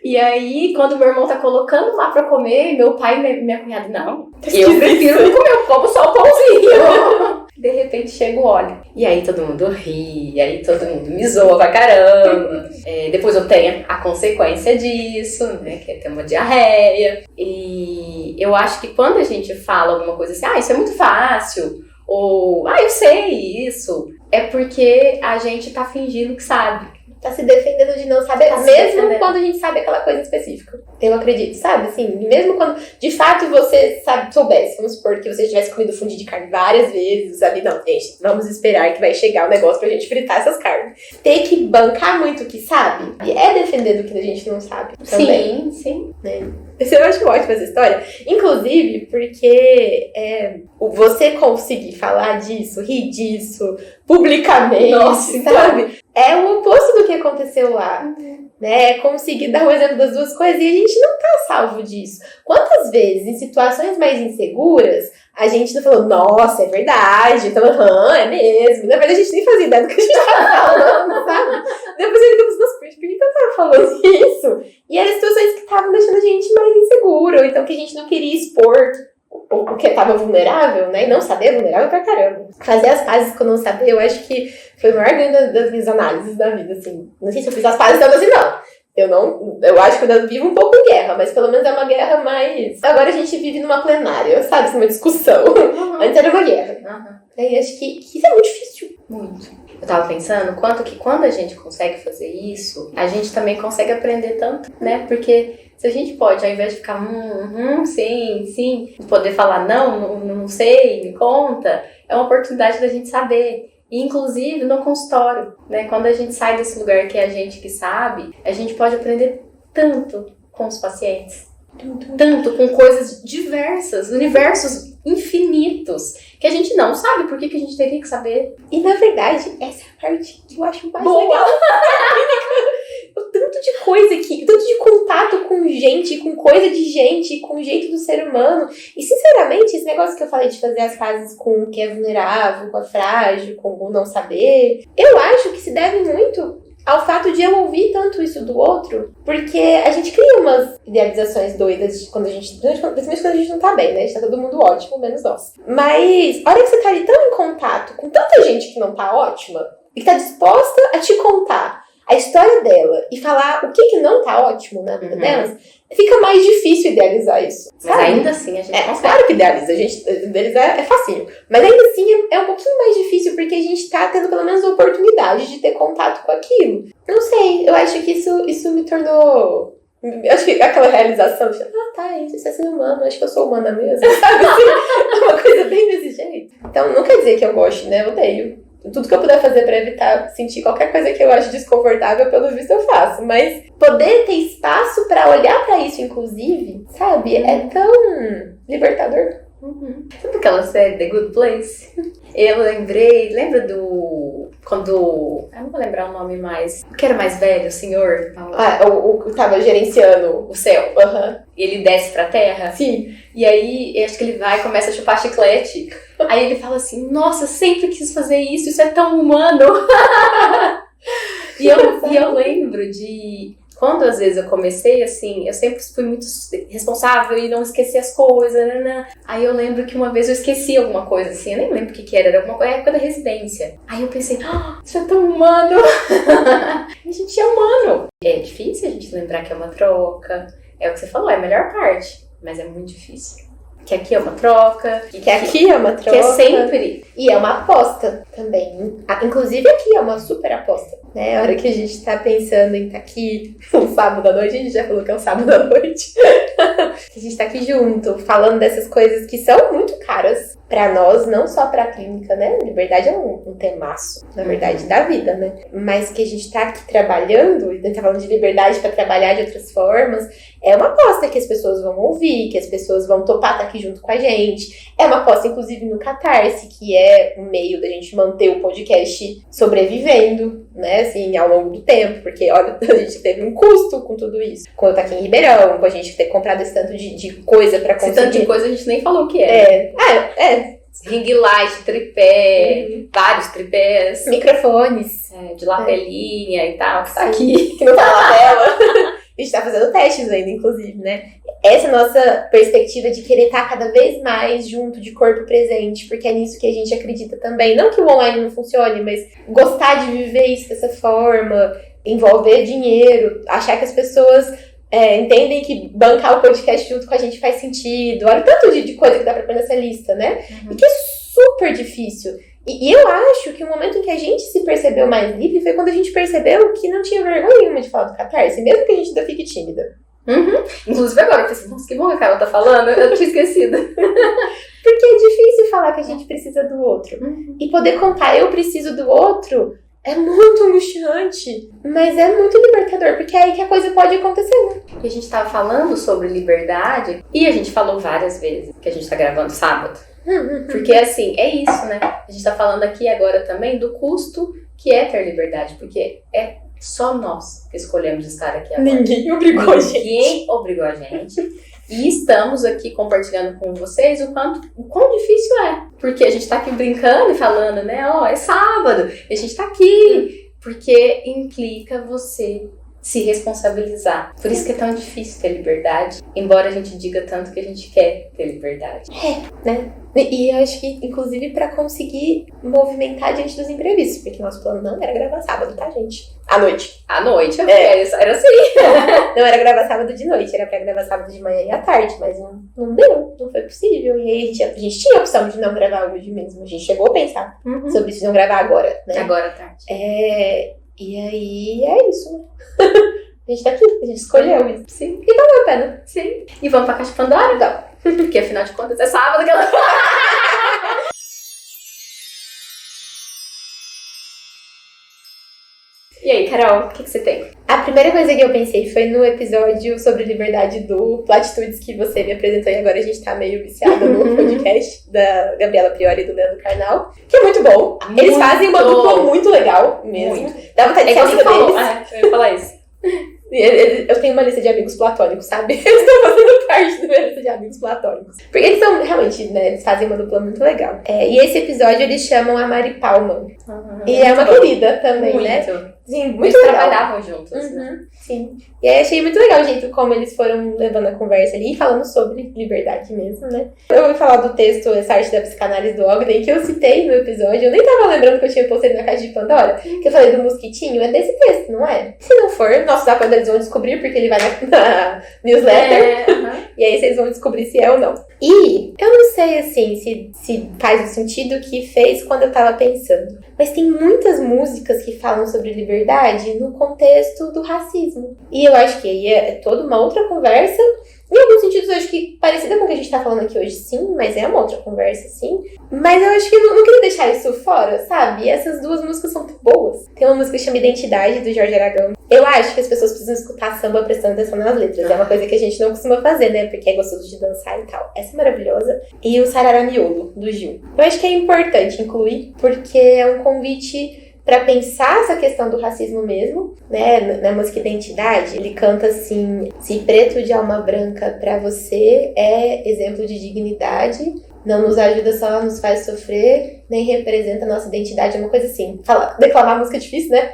E aí, quando meu irmão tá colocando lá pra comer, meu pai e minha cunhada, não, eu prefiro não comer, eu como só o pãozinho. De repente chega o óleo. E aí todo mundo ri, aí todo mundo me zoa pra caramba. Depois eu tenho a consequência disso, né, que é ter uma diarreia. E eu acho que quando a gente fala alguma coisa assim, isso é muito fácil, ou, eu sei isso, é porque a gente tá fingindo que sabe. Tá se defendendo de não saber, mesmo quando a gente sabe aquela coisa específica. Eu acredito, sabe? Assim, mesmo quando de fato você soubesse, vamos supor que você tivesse comido fondue de carne várias vezes, sabe? Não, gente, vamos esperar que vai chegar o negócio pra gente fritar essas carnes. Ter que bancar muito o que sabe é defender do que a gente não sabe também. Sim. Né? Eu acho ótima essa história. Inclusive, porque você conseguir falar disso, rir disso, publicamente, nossa, sabe? É o oposto do que aconteceu lá. Né? Conseguir dar um exemplo das duas coisas e a gente não tá salvo disso. Quantas vezes, em situações mais inseguras, a gente não falou, nossa, é verdade, então, é mesmo. Na verdade, a gente nem fazia ideia do que a gente tava falando, sabe? Depois a gente pensou, nossa, por que eu tava falando isso? E eram situações que estavam deixando a gente mais insegura, ou então que a gente não queria expor o que tava vulnerável, né? E não saber é vulnerável pra caramba. Fazer as pazes com não saber, eu acho que foi o maior ganho das minhas análises da vida, assim. Não sei se eu fiz as pazes tanto assim, não. Eu acho que eu ainda vivo um pouco em guerra, mas pelo menos é uma guerra mais... Agora a gente vive numa plenária, sabe? Uma discussão. Antes era uma guerra. E acho que isso é muito difícil. Muito. Eu tava pensando quanto que quando a gente consegue fazer isso, a gente também consegue aprender tanto, né? Porque se a gente pode, ao invés de ficar, sim, poder falar não sei, me conta, é uma oportunidade da gente saber. E, inclusive, no consultório, né? Quando a gente sai desse lugar que é a gente que sabe, a gente pode aprender tanto com os pacientes. Tanto com coisas diversas, universos infinitos, que a gente não sabe por que a gente teria que saber. E, na verdade, essa é a parte que eu acho mais Boa. legal. O tanto de coisa aqui, o tanto de contato com gente, com coisa de gente, com o jeito do ser humano. E, sinceramente, esse negócio que eu falei de fazer as pazes com o que é vulnerável, com o frágil, com o não saber, eu acho que se deve muito ao fato de eu ouvir tanto isso do outro, porque a gente cria umas idealizações doidas de quando a gente, principalmente quando a gente não tá bem, né? Tá todo mundo ótimo, menos nós. Mas, a hora que você tá ali tão em contato com tanta gente que não tá ótima, e que tá disposta a te contar a história dela e falar o que não tá ótimo na vida delas, fica mais difícil idealizar isso. Mas sabe? ainda assim a gente consegue. Claro que idealiza, a gente idealizar é facinho. Mas ainda assim é um pouquinho mais difícil porque a gente tá tendo pelo menos a oportunidade de ter contato com aquilo. Não sei, eu acho que isso me tornou... Eu acho que aquela realização de, isso é ser humano, acho que eu sou humana mesmo, sabe? É uma coisa bem desse jeito. Então não quer dizer que eu goste, né? Eu odeio. Tudo que eu puder fazer pra evitar sentir qualquer coisa que eu acho desconfortável, pelo visto eu faço. Mas poder ter espaço pra olhar pra isso, inclusive, sabe? É tão libertador. Sabe aquela série The Good Place? Eu lembrei, lembra quando... Eu não vou lembrar o nome mais. O que era mais velho, o senhor? O tava gerenciando o céu. E ele desce pra terra. Sim. E aí, acho que ele vai e começa a chupar chiclete. Aí ele fala assim, nossa, sempre quis fazer isso é tão humano. E eu lembro de... Quando às vezes eu comecei, assim, eu sempre fui muito responsável e não esqueci as coisas, né? Aí eu lembro que uma vez eu esqueci alguma coisa, assim, eu nem lembro o que era alguma coisa, época da residência. Aí eu pensei, isso é tão humano! A gente é humano! É difícil a gente lembrar que é uma troca, é o que você falou, é a melhor parte, mas é muito difícil. Que aqui é uma troca. Que aqui é uma troca. Que é sempre. E é uma aposta também. Inclusive aqui é uma super aposta. Né? A hora que a gente tá pensando em estar aqui um sábado à noite, a gente já falou que é um sábado à noite. A gente tá aqui junto, falando dessas coisas que são muito caras pra nós, não só pra clínica, né? Liberdade é um temaço, na verdade, da vida, né? Mas que a gente tá aqui trabalhando, e a gente tá falando de liberdade pra trabalhar de outras formas, é uma aposta que as pessoas vão ouvir, que as pessoas vão topar estar aqui junto com a gente. É uma aposta, inclusive, no Catarse, que é um meio da gente manter o podcast sobrevivendo, né? Assim, ao longo do tempo, porque, olha, a gente teve um custo com tudo isso. Com eu estar aqui em Ribeirão, com a gente ter comprado esse tanto de coisa pra conseguir. Esse tanto de coisa a gente nem falou o que é. Ring light, tripé, vários tripés. Microfones. De lapelinha e tal, que tá aqui. Que não tá na lapela. A gente tá fazendo testes ainda, inclusive, né? Essa nossa perspectiva de querer estar cada vez mais junto, de corpo presente, porque é nisso que a gente acredita também. Não que o online não funcione, mas gostar de viver isso dessa forma, envolver dinheiro, achar que as pessoas entendem que bancar o podcast junto com a gente faz sentido. Olha o tanto de coisa que dá pra pôr nessa lista, né? E que é super difícil. E eu acho que o momento em que a gente se percebeu mais livre foi quando a gente percebeu que não tinha vergonha nenhuma de falar do Catarse, mesmo que a gente ainda fique tímida. Inclusive agora, eu pensei, nossa, que bom que a Carol tá falando, eu tinha esquecido. Porque é difícil falar que a gente precisa do outro. E poder contar eu preciso do outro é muito angustiante, mas é muito libertador, porque é aí que a coisa pode acontecer, né? E a gente tava falando sobre liberdade, e a gente falou várias vezes que a gente tá gravando sábado. Porque assim, é isso, né? A gente tá falando aqui agora também do custo que é ter liberdade, porque é só nós que escolhemos estar aqui agora. Ninguém obrigou a gente. Ninguém obrigou a gente. E estamos aqui compartilhando com vocês o quão difícil é. Porque a gente tá aqui brincando e falando, né? É sábado. E a gente tá aqui. Porque implica você se responsabilizar. Por isso que é tão difícil ter liberdade, embora a gente diga tanto que a gente quer ter liberdade. Né? E eu acho que, inclusive, pra conseguir movimentar diante dos imprevistos, porque nosso plano não era gravar sábado, tá, gente? À noite. À noite, É. era assim. Não era gravar sábado de noite, era pra gravar sábado de manhã e à tarde, mas não deu, não foi possível. E aí a gente tinha a opção de não gravar hoje mesmo, a gente chegou a pensar sobre isso, de não gravar agora, né? Agora à tarde. E aí é isso, né? A gente tá aqui, a gente escolheu isso. Sim. E valeu a pena. Sim. E vamos pra Caixa de Pandora, então. Porque afinal de contas é sábado que ela... E aí, Carol, o que você tem? A primeira coisa que eu pensei foi no episódio sobre liberdade do Platitudes que você me apresentou, e agora a gente tá meio viciada no podcast da Gabriela Priori e do Leandro Carnal, que é muito bom. Eles fazem uma dupla muito legal mesmo. Muito. Dá vontade de ser amiga deles. Eu ia falar isso. Eu tenho uma lista de amigos platônicos, sabe? Eles estão fazendo parte da minha lista de amigos platônicos. Porque eles são, realmente, né? Eles fazem uma dupla muito legal. E esse episódio eles chamam a Mari Palma. E é uma querida também, né? Sim, muito eles legal. trabalhavam juntos, né? Sim. E aí achei muito legal o jeito como eles foram levando a conversa ali, falando sobre liberdade mesmo, né? Eu vou falar do texto Essa Arte da Psicanálise do Ogden, que eu citei no episódio. Eu nem tava lembrando que eu tinha postado na Caixa de Pandora, que eu falei do mosquitinho. É desse texto, não é? Se não for, nossos apoiadores vão descobrir, porque ele vai na newsletter. E aí vocês vão descobrir se é ou não. E eu não sei, assim, se faz o sentido que fez quando eu tava pensando. Mas tem muitas músicas que falam sobre liberdade no contexto do racismo. E eu acho que aí é toda uma outra conversa. Em alguns sentidos, eu acho que parecida com o que a gente tá falando aqui hoje, sim, mas é uma outra conversa, sim. Mas eu acho que não queria deixar isso fora, sabe? E essas duas músicas são muito boas. Tem uma música que chama Identidade, do Jorge Aragão. Eu acho que as pessoas precisam escutar samba prestando atenção nas letras. É uma coisa que a gente não costuma fazer, né? Porque é gostoso de dançar e tal. Essa é maravilhosa. E o Sarará Miolo, do Gil. Eu acho que é importante incluir, porque é um convite pra pensar essa questão do racismo mesmo, né? Na música Identidade, ele canta assim: se preto de alma branca pra você é exemplo de dignidade, não nos ajuda, só nos faz sofrer, nem representa a nossa identidade, é uma coisa assim. Declamar a música é difícil, né?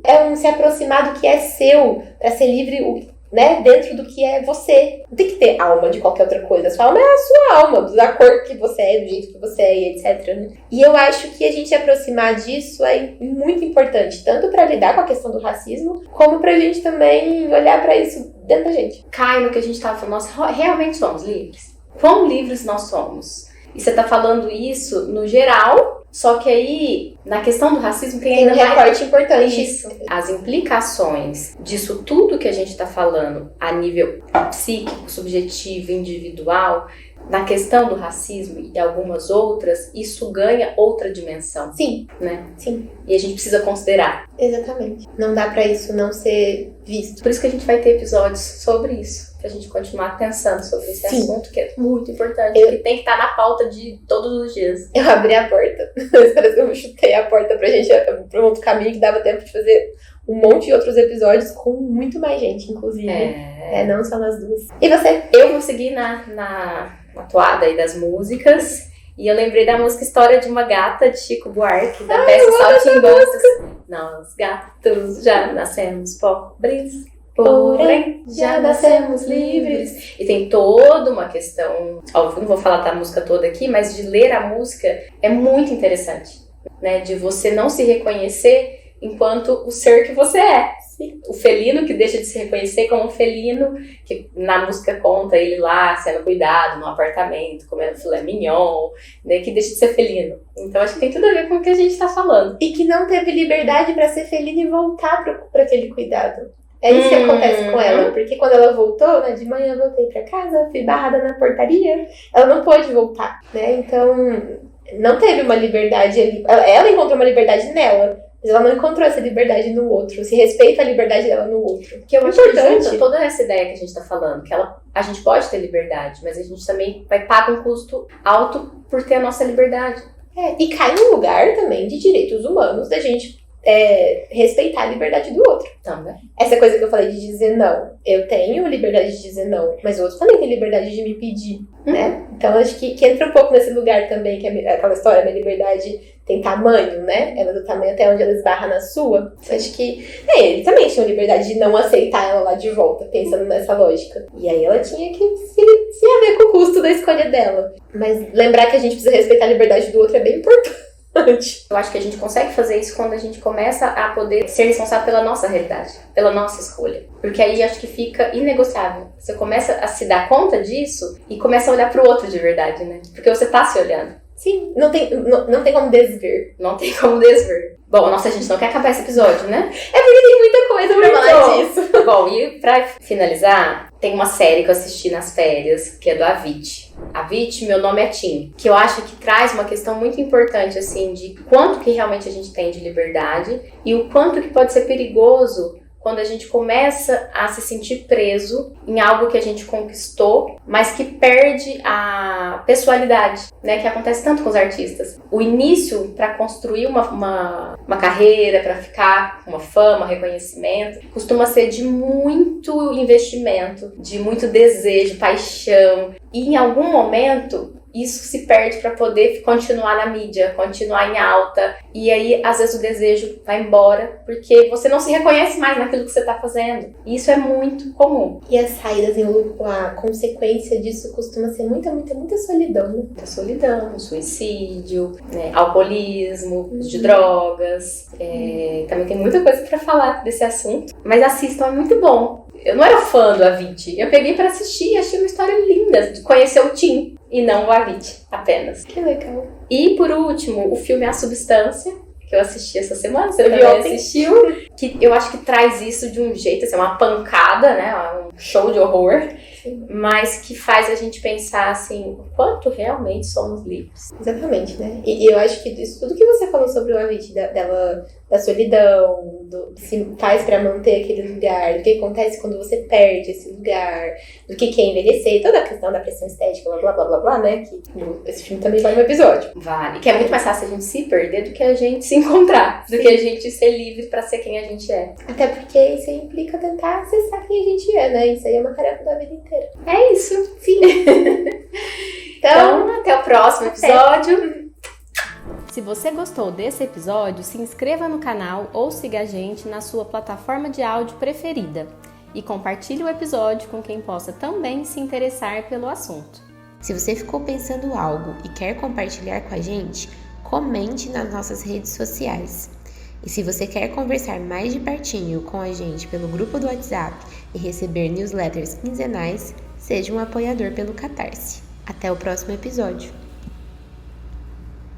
É um se aproximar do que é seu, pra ser livre, né, dentro do que é você. Não tem que ter alma de qualquer outra coisa. A sua alma é a sua alma, da cor que você é, do jeito que você é, e etc. Né? E eu acho que a gente se aproximar disso é muito importante, tanto pra lidar com a questão do racismo, como pra gente também olhar pra isso dentro da gente. Cai no que a gente tava falando, nós realmente somos livres? Quão livres nós somos? E você tá falando isso no geral, só que aí, na questão do racismo, tem ainda um recorte importante. Isso. As implicações disso tudo que a gente tá falando a nível psíquico, subjetivo, individual, na questão do racismo e algumas outras, isso ganha outra dimensão. Sim. Né? Sim. E a gente precisa considerar. Exatamente. Não dá pra isso não ser visto. Por isso que a gente vai ter episódios sobre isso. Pra gente continuar pensando sobre esse assunto, que é muito importante. Que tem que estar na pauta de todos os dias. Eu abri a porta. Parece que eu chutei a porta pra gente pra um outro caminho que dava tempo de fazer um monte de outros episódios com muito mais gente, inclusive. Não só nós duas. E você? Eu vou seguir na toada aí das músicas. E eu lembrei da música História de uma Gata, de Chico Buarque, da peça Saltimbancos. Nós gatos já nascemos pobres, porém já nascemos livres. E tem toda uma questão, óbvio, não vou falar da música toda aqui, mas de ler a música é muito interessante, né? De você não se reconhecer enquanto o ser que você é. Sim. O felino que deixa de se reconhecer como um felino, que na música conta ele lá sendo cuidado no apartamento, comendo filé mignon, né, que deixa de ser felino. Então acho que tem tudo a ver com o que a gente tá falando. E que não teve liberdade pra ser felino e voltar pra aquele cuidado. É isso que acontece com ela, porque quando ela voltou, né, de manhã eu voltei pra casa, fui barrada na portaria, ela não pôde voltar, né, então não teve uma liberdade ali, ela encontrou uma liberdade nela, mas ela não encontrou essa liberdade no outro, se respeita a liberdade dela no outro. Que eu acho que junto toda essa ideia que a gente tá falando, que a gente pode ter liberdade, mas a gente também vai pagar um custo alto por ter a nossa liberdade. E cai num lugar também de direitos humanos da gente respeitar a liberdade do outro. Também. Essa coisa que eu falei de dizer não. Eu tenho liberdade de dizer não, mas o outro também tem liberdade de me pedir, né? Então, acho que entra um pouco nesse lugar também, que aquela história, minha liberdade tem tamanho, né? Ela é do tamanho até onde ela esbarra na sua. Acho que eles também tinham liberdade de não aceitar ela lá de volta, pensando nessa lógica. E aí ela tinha que se haver com o custo da escolha dela. Mas lembrar que a gente precisa respeitar a liberdade do outro é bem importante. Eu acho que a gente consegue fazer isso quando a gente começa a poder ser responsável pela nossa realidade, pela nossa escolha. Porque aí acho que fica inegociável. Você começa a se dar conta disso e começa a olhar pro outro de verdade, né? Porque você tá se olhando. Sim, não tem como desver. Não tem como desver. Bom, nossa, a gente não quer acabar esse episódio, né? É porque tem muita coisa pra falar disso. Bom, e pra finalizar, tem uma série que eu assisti nas férias, que é do Avicii. Avicii, Meu Nome é Tim. Que eu acho que traz uma questão muito importante, assim, de quanto que realmente a gente tem de liberdade e o quanto que pode ser perigoso quando a gente começa a se sentir preso em algo que a gente conquistou, mas que perde a pessoalidade, né? Que acontece tanto com os artistas. O início para construir uma carreira, para ficar com uma fama, reconhecimento, costuma ser de muito investimento, de muito desejo, paixão. E em algum momento isso se perde para poder continuar na mídia, continuar em alta. E aí, às vezes, o desejo vai embora porque você não se reconhece mais naquilo que você está fazendo. E isso é muito comum. E as saídas em lucro, a consequência disso costuma ser muita solidão, né? Muita solidão, suicídio, né, alcoolismo, uso de drogas. Também tem muita coisa para falar desse assunto. Mas assistam, é muito bom. Eu não era fã do Avicii. Eu peguei para assistir e achei uma história linda de conhecer o Tim. E não o Avicii, apenas. Que legal. E, por último, o filme A Substância, que eu assisti essa semana, você também assistiu, que eu acho que traz isso de um jeito, assim, uma pancada, né, um show de horror, mas que faz a gente pensar, assim, o quanto realmente somos livres. Exatamente, né? E eu acho que isso tudo que você falou sobre o Avicii, da solidão, do que se faz pra manter aquele lugar, do que acontece quando você perde esse lugar, do que é envelhecer, toda a questão da pressão estética, blá, blá, blá, blá, blá, né? Que esse filme também vale um episódio. Vale. Que é muito mais fácil a gente se perder do que a gente se encontrar, do que a gente ser livre pra ser quem a gente é. Até porque isso implica tentar acessar quem a gente é, né? Isso aí é uma tarefa da vida inteira. É isso. Sim. Então, até o próximo episódio. Se você gostou desse episódio, se inscreva no canal ou siga a gente na sua plataforma de áudio preferida e compartilhe o episódio com quem possa também se interessar pelo assunto. Se você ficou pensando algo e quer compartilhar com a gente, comente nas nossas redes sociais. E se você quer conversar mais de pertinho com a gente pelo grupo do WhatsApp e receber newsletters quinzenais, seja um apoiador pelo Catarse. Até o próximo episódio!